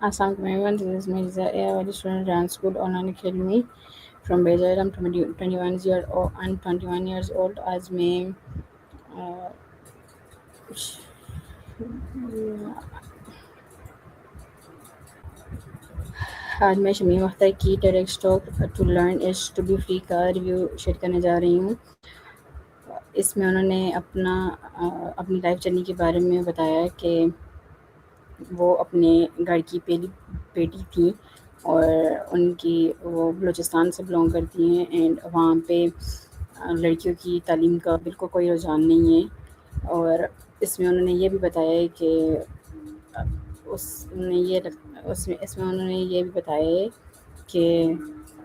Assalamualaikum everyone, this is Mirza, a Awali student at School Online Academy from Bejair. I'm 21 years old. आज मैं शमीम अख्तर की TEDx talk to learn is to be free का review share करने जा रही हूँ. इसमें उन्होंने अपनी लाइफ जर्नी के बारे में बताया कि वो अपने घर की पहली बेटी थी और वो बलूचिस्तान से बिलोंग करती हैं एंड वहाँ पे लड़कियों की तालीम का बिल्कुल कोई रुझान नहीं है. और इसमें उन्होंने ये भी बताया है कि इसमें उन्होंने ये भी बताया है कि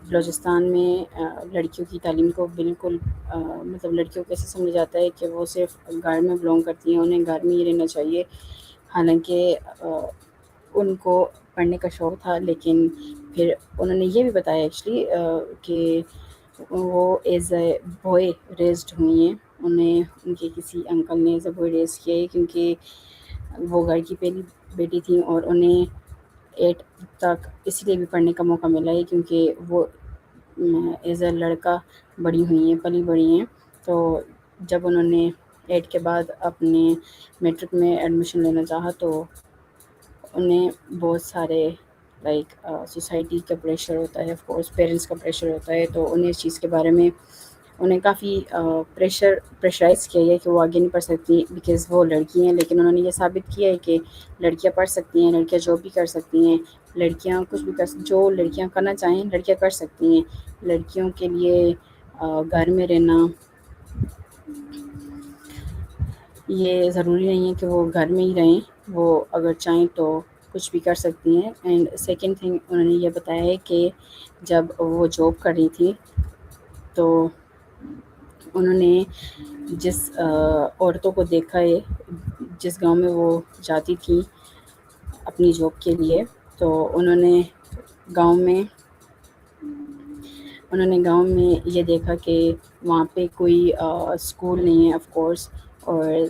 बलूचिस्तान में लड़कियों की तालीम को बिल्कुल मतलब लड़कियों को ऐसे समझा जाता है कि वो सिर्फ घर में बिलोंग करती हैं, उन्हें घर में ही रहना चाहिए. हालांकि उनको पढ़ने का शौक़ था, लेकिन फिर उन्होंने ये भी बताया एक्चुअली कि वो एज ए बॉय रेज्ड हुई हैं. उन्हें उनके किसी अंकल ने एज ए बॉय रेज किया है क्योंकि वो घर की पहली बेटी थी और उन्हें 8 तक इसलिए भी पढ़ने का मौका मिला है क्योंकि वो एज ए लड़का बड़ी हुई हैं, पली बड़ी हैं. तो जब उन्होंने 8 के बाद अपने मैट्रिक में एडमिशन लेना चाहा तो उन्हें बहुत सारे सोसाइटी का प्रेशर होता है, ऑफ कोर्स पेरेंट्स का प्रेशर होता है. तो उन्हें इस चीज़ के बारे में उन्हें काफ़ी प्रेशराइज़ किया है कि वो आगे नहीं पढ़ सकती बिकॉज़ वो लड़की हैं. लेकिन उन्होंने ये साबित किया है कि लड़कियां पढ़ सकती हैं, लड़कियां जॉब भी कर सकती हैं, लड़कियां कुछ भी जो लड़कियां करना चाहें लड़कियां कर सकती हैं. लड़कियों के लिए घर में रहना ये ज़रूरी नहीं है कि वो घर में ही रहें, वो अगर चाहें तो कुछ भी कर सकती हैं. एंड सेकंड थिंग उन्होंने ये बताया है कि जब वो जॉब कर रही थी तो उन्होंने जिस औरतों को देखा है जिस गांव में वो जाती थी अपनी जॉब के लिए, तो उन्होंने गांव में ये देखा कि वहाँ पे कोई स्कूल नहीं है ऑफ कोर्स, और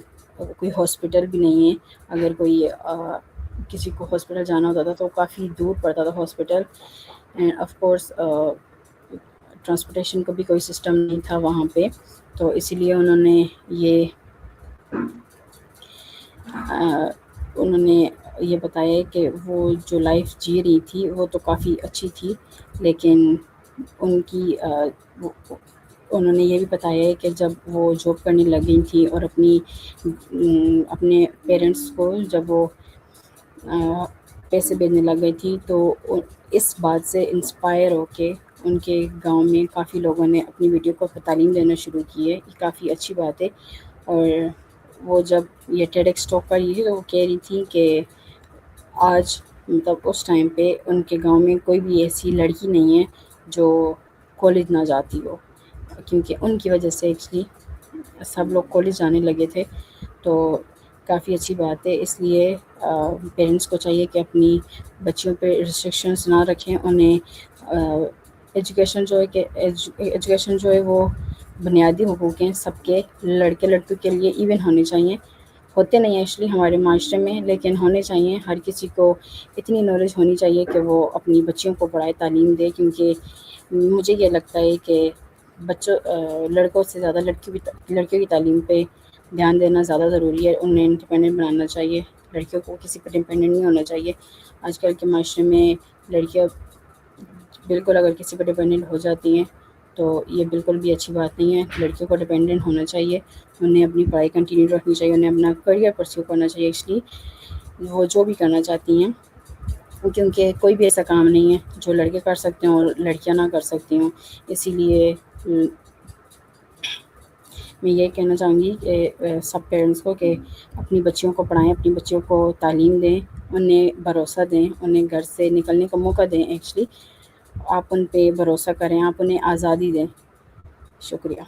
कोई हॉस्पिटल भी नहीं है. अगर कोई किसी को हॉस्पिटल जाना होता था तो काफ़ी दूर पड़ता था hospital. End of course transportation का भी कोई सिस्टम नहीं था वहाँ पे. तो इसीलिए उन्होंने ये बताया है कि वो जो लाइफ जी रही थी वो तो काफ़ी अच्छी थी, लेकिन उन्होंने ये भी बताया है कि जब वो जॉब करने लग गई थी और अपने पेरेंट्स को जब वो पैसे भेजने लग गई थी तो इस बात से इंस्पायर होके उनके गांव में काफ़ी लोगों ने अपनी बेटियों को तालीम देना शुरू की है. ये काफ़ी अच्छी बात है. और वो जब ये टेडेक्स टॉक कर रही थी तो वो कह रही थी कि आज मतलब उस टाइम पे उनके गांव में कोई भी ऐसी लड़की नहीं है जो कॉलेज ना जाती हो, क्योंकि उनकी वजह से एक्चुअली सब लोग कॉलेज जाने लगे थे. तो काफ़ी अच्छी बात है. इसलिए पेरेंट्स को चाहिए कि अपनी बच्चियों पे रिस्ट्रिक्शंस ना रखें. उन्हें एजुकेशन जो है वो बुनियादी हुकूक हैं सबके, लड़के लड़कियों के लिए इवन होने चाहिए. होते नहीं हैं एक्चुअली हमारे माशरे में, लेकिन होने चाहिए. हर किसी को इतनी नॉलेज होनी चाहिए कि वो अपनी बच्चियों को पढ़ाए, तालीम दे. क्योंकि मुझे ये लगता है कि लड़कों से ज़्यादा लड़कियों की तालीम पे ध्यान देना ज़्यादा ज़रूरी है. उन्हें इंडिपेंडेंट बनाना चाहिए. लड़कियों को किसी पर डिपेंडेंट नहीं होना चाहिए. आजकल के माशरे में लड़कियाँ बिल्कुल अगर किसी पर डिपेंडेंट हो जाती हैं तो ये बिल्कुल भी अच्छी बात नहीं है. लड़कियों को डिपेंडेंट होना चाहिए, उन्हें अपनी पढ़ाई कंटिन्यू रखनी चाहिए, उन्हें अपना करियर परस्यू करना चाहिए एक्चुअली वो जो भी करना चाहती हैं, क्योंकि कोई भी ऐसा काम नहीं है जो लड़के कर सकते हों और लड़कियां ना कर सकती हों. इसीलिए मैं ये कहना चाहूँगी कि सब पेरेंट्स को कि अपनी बच्चियों को पढ़ाएं, अपनी बच्चियों को तालीम दें, उन्हें भरोसा दें, उन्हें घर से निकलने का मौका दें. एक्चुअली आप उन पे भरोसा करें, आप उन्हें आज़ादी दें. शुक्रिया.